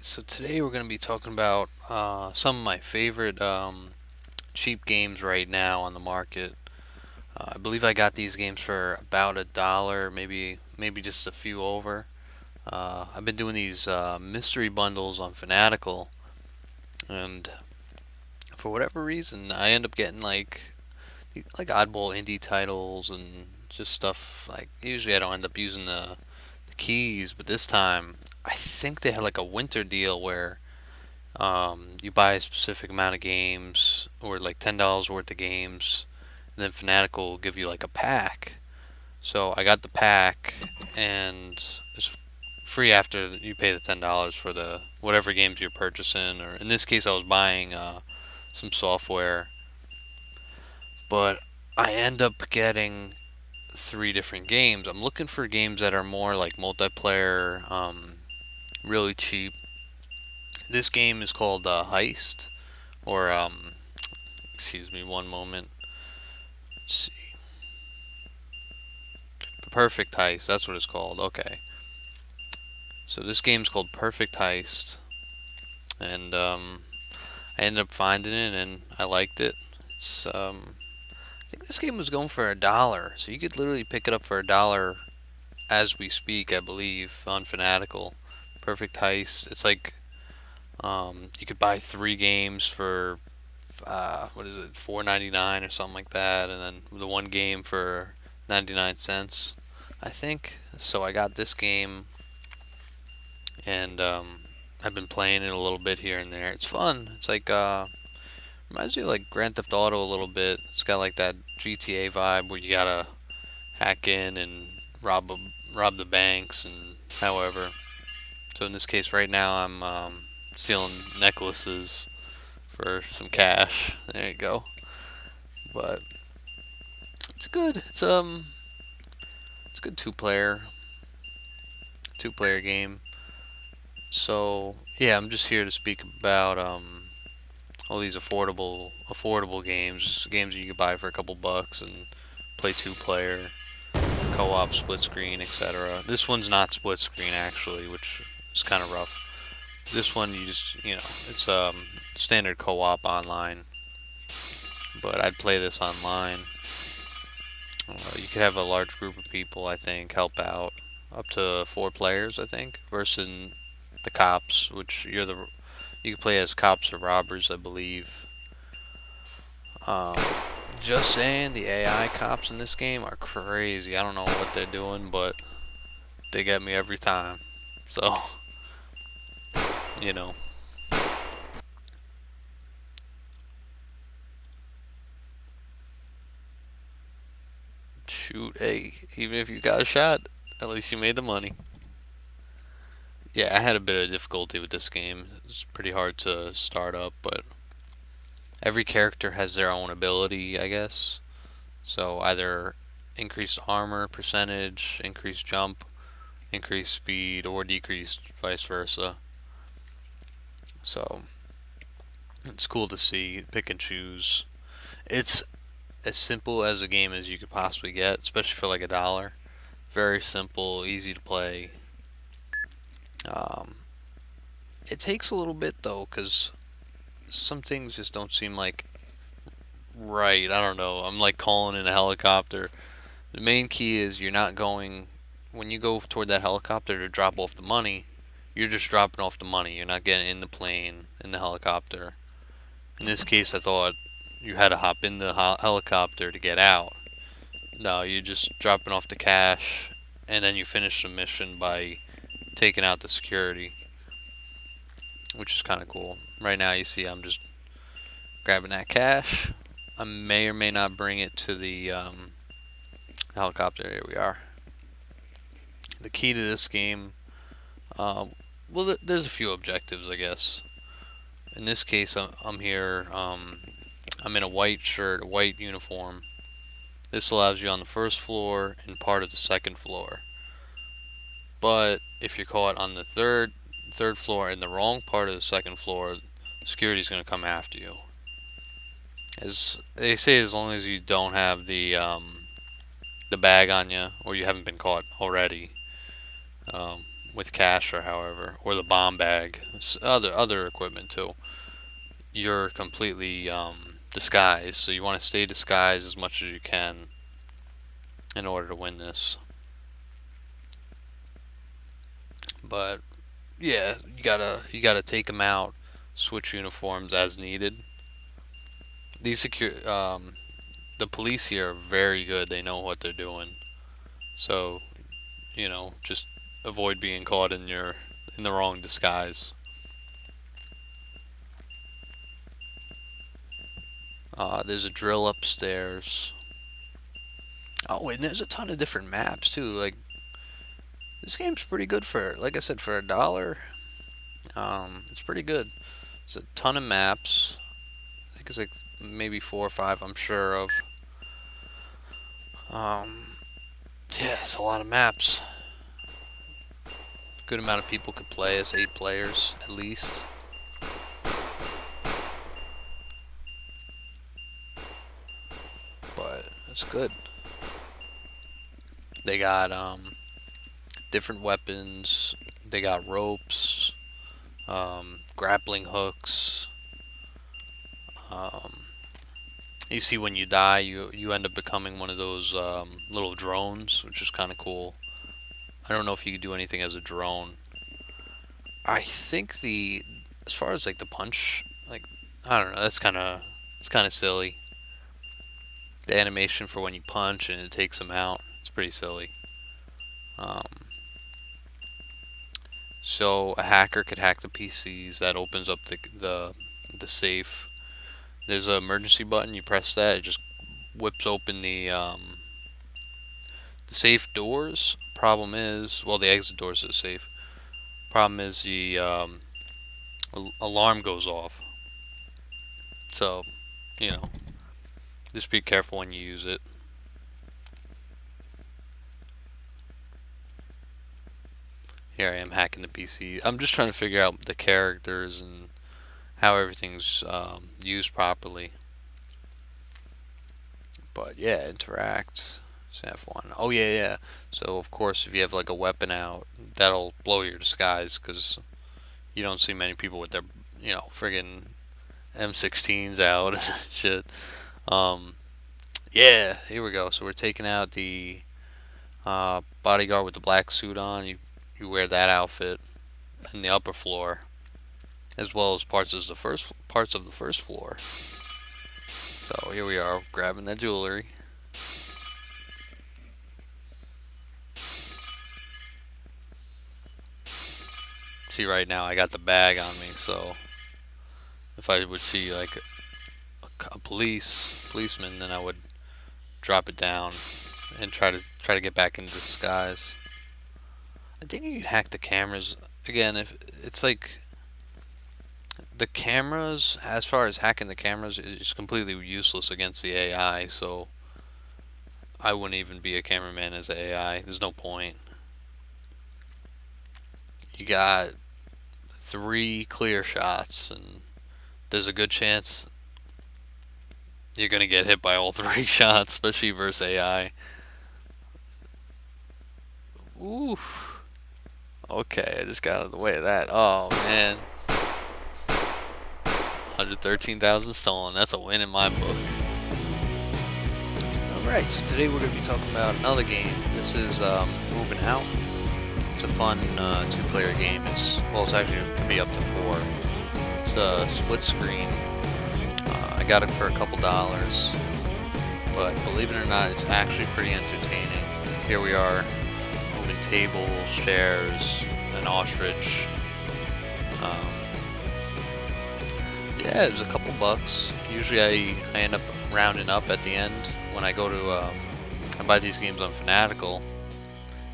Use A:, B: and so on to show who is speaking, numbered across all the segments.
A: Alright, so today we're going to be talking about some of my favorite cheap games right now on the market. I believe I got these games for about $1, maybe just a few over. I've been doing these mystery bundles on Fanatical, and for whatever reason, I end up getting like oddball indie titles and just stuff like. Usually, I don't end up using the keys, but this time I think they had like a winter deal where you buy a specific amount of games, or like $10 worth of games, and then Fanatical will give you like a pack. So I got the pack, and it's free after you pay the $10 for the whatever games you're purchasing. Or in this case, I was buying some software, but I end up getting three different games. I'm looking for games that are more like multiplayer, really cheap. This game is called Heist, or excuse me, one moment. Let's see. Perfect Heist, that's what it's called. Okay. So this game's called Perfect Heist, and I ended up finding it and I liked it. It's I think this game was going for $1, so you could literally pick it up for $1 as we speak, I believe, on Fanatical. Perfect Heist. It's like you could buy three games for what is it, 4.99 or something like that, and then the one game for 99 cents, I think. So I got this game, and I've been playing it a little bit here and there. It's fun. It's like reminds me of like Grand Theft Auto a little bit. It's got like that GTA vibe where you gotta hack in and rob the banks and however. So in this case, right now I'm stealing necklaces for some cash. There you go. But it's good. It's a good two player game. So yeah, I'm just here to speak about all these affordable games, games that you can buy for a couple bucks and play two-player, co-op, split screen, etc. This one's not split screen actually, which is kind of rough. This one you just it's standard co-op online, but I'd play this online. You could have a large group of people, I think, help out up to four players, I think, versus the cops, which you can play as cops or robbers, I believe. Um, just saying, the AI cops in this game are crazy. I don't know what they're doing, but they get me every time. So, you know, shoot, hey, even if you got a shot, at least you made the money. Yeah, I had a bit of difficulty with this game. It's pretty hard to start up, but every character has their own ability, I guess. So either increased armor percentage, increased jump, increased speed, or decreased vice versa. So it's cool to see, pick and choose. It's as simple as a game as you could possibly get, especially for like $1. Very simple, easy to play. Um, it takes a little bit though, because some things just don't seem like right. I don't know. I'm like calling in a helicopter. The main key is you're not going, when you go toward that helicopter to drop off the money, you're just dropping off the money. You're not getting in the plane, in the helicopter. In this case, I thought you had to hop in the helicopter to get out. No, you're just dropping off the cash, and then you finish the mission by taking out the security, which is kind of cool. Right now, you see I'm just grabbing that cash. I may or may not bring it to the helicopter. Here we are. The key to this game, uh, well, there's a few objectives, I guess. In this case, I'm here. I'm in a white shirt, a white uniform. This allows you on the first floor and part of the second floor. But if you're caught on the third floor in the wrong part of the second floor, security's going to come after you. As they say, as long as you don't have the bag on you or you haven't been caught already, with cash or however, or the bomb bag, other equipment too. You're completely disguised, so you want to stay disguised as much as you can in order to win this. But yeah, you gotta take them out, switch uniforms as needed. These the police here are very good. They know what they're doing. So just avoid being caught in the wrong disguise. There's a drill upstairs. Oh, and there's a ton of different maps too. Like this game's pretty good for, like I said, for $1. It's pretty good. There's a ton of maps. I think it's like maybe 4 or 5. I'm sure of. Um, yeah, it's a lot of maps. Good amount of people could play. It's 8 players at least. But it's good. They got different weapons. They got ropes, grappling hooks. Um, you see, when you die, you end up becoming one of those little drones, which is kind of cool. I don't know if you could do anything as a drone. I think as far as like the punch, like I don't know, it's kind of silly. The animation for when you punch and it takes them out, it's pretty silly. Um, so a hacker could hack the PCs. That opens up the safe. There's an emergency button. You press that, it just whips open the safe doors. Problem is, well, the exit doors are safe. Problem is the alarm goes off. So, you know, just be careful when you use it. Here I am hacking the PC. I'm just trying to figure out the characters and how everything's used properly. But yeah, interact. F1. Oh yeah, yeah. So of course, if you have like a weapon out, that'll blow your disguise because you don't see many people with their, friggin' M16s out and shit. Um, yeah, here we go. So we're taking out the bodyguard with the black suit on. You wear that outfit in the upper floor, as well as parts of the first floor. So here we are, grabbing that jewelry. See, right now I got the bag on me, so if I would see like a policeman, then I would drop it down and try to get back into disguise. I think you can hack the cameras again. If it's like the cameras, as far as hacking the cameras, is completely useless against the AI. So I wouldn't even be a cameraman as an AI. There's no point. You got 3 clear shots, and there's a good chance you're gonna get hit by all 3 shots, especially versus AI. Oof. Okay, I just got out of the way of that. Oh man. 113,000 stolen. That's a win in my book. Alright, so today we're going to be talking about another game. This is Moving Out. It's a fun 2-player game. It's actually, it can be up to 4. It's a split screen. I got it for a couple dollars, but believe it or not, it's actually pretty entertaining. Here we are, moving tables, chairs, an ostrich. Yeah, it was a couple bucks. Usually I end up rounding up at the end when I go to I buy these games on Fanatical.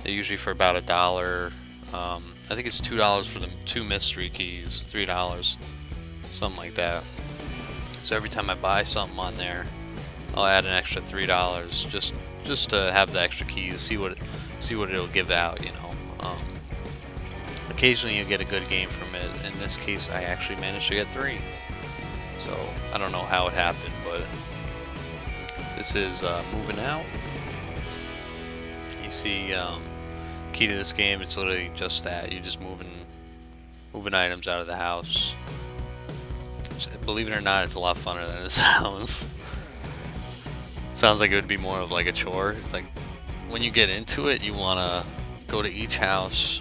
A: They're usually for about $1. I think it's $2 for the 2 mystery keys, $3, something like that. So every time I buy something on there, I'll add an extra $3 just to have the extra keys, see what it'll give out, Occasionally you get a good game from it. In this case, I actually managed to get 3. So I don't know how it happened, but this is Moving Out. You see key to this game, it's literally just that. You're just moving items out of the house. Believe it or not, it's a lot funner than it sounds. Sounds like it would be more of like a chore. Like when you get into it, you wanna go to each house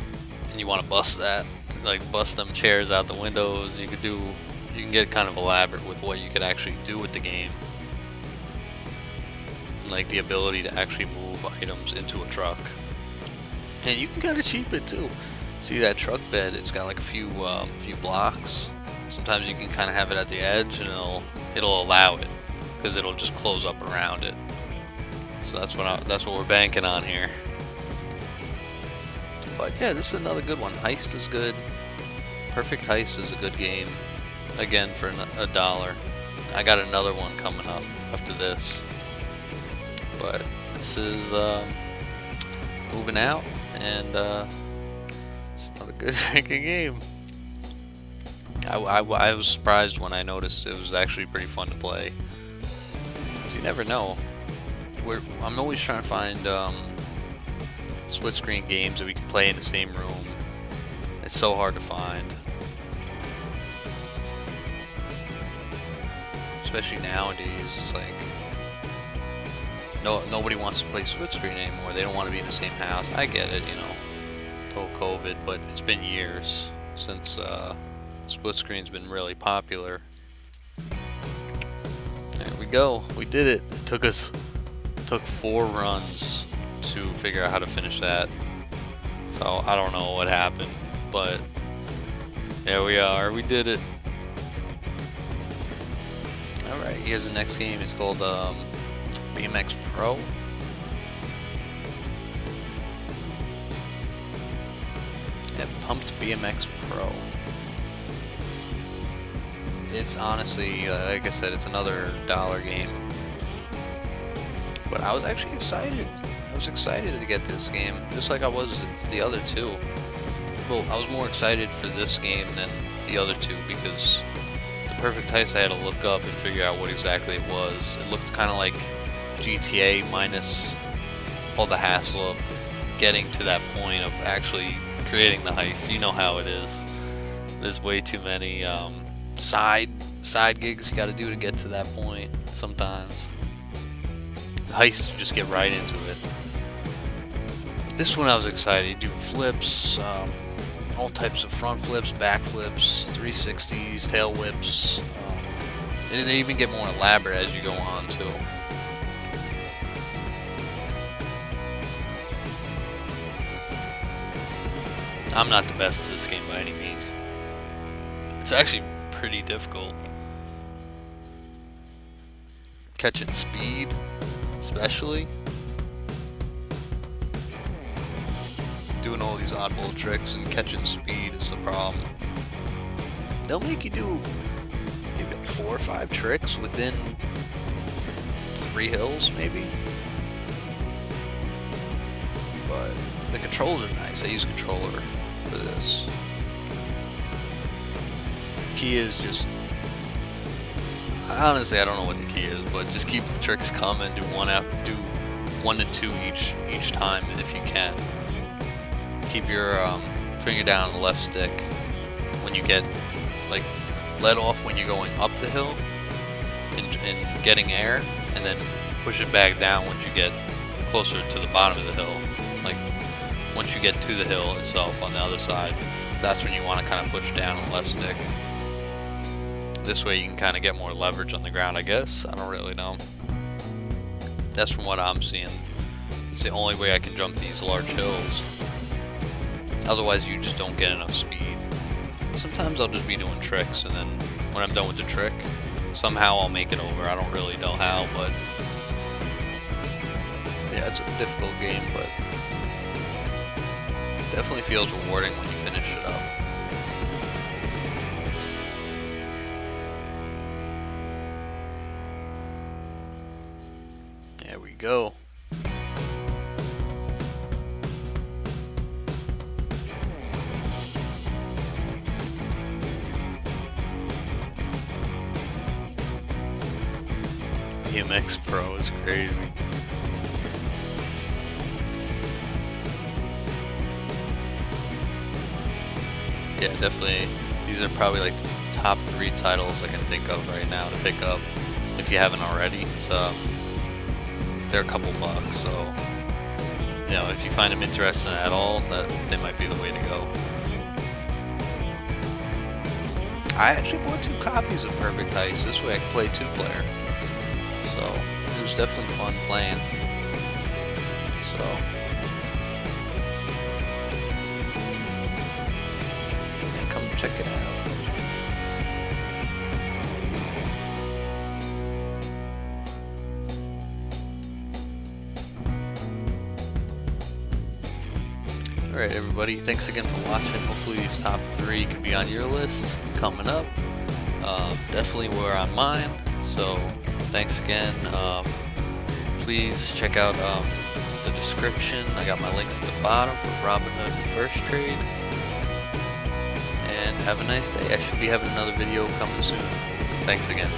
A: and you wanna bust that, like bust them chairs out the windows. You can get kind of elaborate with what you could actually do with the game. Like the ability to actually move items into a truck. And you can kind of cheap it too. See that truck bed? It's got like a few blocks. Sometimes you can kind of have it at the edge, and it'll allow it because it'll just close up around it. So that's what we're banking on here. But yeah, this is another good one. Heist is good. Perfect Heist is a good game. Again, for $1. I got another one coming up after this. But this is moving out, and it's another good freaking game. I was surprised when I noticed it was actually pretty fun to play. You never know. I'm always trying to find split screen games that we can play in the same room. It's so hard to find. Especially nowadays, it's like nobody wants to play split screen anymore. They don't want to be in the same house. I get it, COVID, but it's been years since split screen's been really popular. There we go. We did it. It took 4 runs to figure out how to finish that. So I don't know what happened, but there we are. We did it. Alright, here's the next game. It's called BMX Pro. Yeah, Pumped BMX Pro. It's honestly, like I said, it's another $1 game. But I was actually excited. I was excited to get this game, just like I was the other two. Well, I was more excited for this game than the other two because the Perfect Heist I had to look up and figure out what exactly it was. It looked kind of like GTA minus all the hassle of getting to that point of actually creating the heist. You know how it is. There's way too many side gigs you got to do to get to that point sometimes. The heist, you just get right into it. This one I was excited. You do flips, all types of front flips, back flips, 360s, tail whips. And they even get more elaborate as you go on too. I'm not the best at this game by any means. It's actually pretty difficult. Catching speed, especially. Doing all these oddball tricks and catching speed is the problem. They'll make you do maybe like 4 or 5 tricks within 3 hills, maybe. But the controls are nice. I use controller for this. Key is just, honestly, I don't know what the key is, but just keep the tricks coming. Do 1 to 2 each time if you can. Keep your finger down on the left stick when you get like let off when you're going up the hill and getting air, and then push it back down once you get closer to the bottom of the hill. Like once you get to the hill itself on the other side, that's when you want to kind of push down on the left stick. This way you can kind of get more leverage on the ground, I guess. I don't really know. That's from what I'm seeing. It's the only way I can jump these large hills. Otherwise you just don't get enough speed. Sometimes I'll just be doing tricks, and then when I'm done with the trick, somehow I'll make it over. I don't really know how, but yeah, it's a difficult game, but it definitely feels rewarding when you finish it up. There we go. BMX Pro is crazy. yeah, definitely. These are probably like the top 3 titles I can think of right now to pick up if you haven't already. So they're a couple bucks, so you know, if you find them interesting at all, they might be the way to go. I actually bought 2 copies of Perfect Heist. This way I can play 2-player. So it was definitely fun playing. So yeah, come check it out. Alright everybody, thanks again for watching. Hopefully these top 3 could be on your list coming up. Definitely were on mine, so thanks again. Please check out the description. I got my links at the bottom for Robinhood and Firstrade. And have a nice day. I should be having another video coming soon. Thanks again.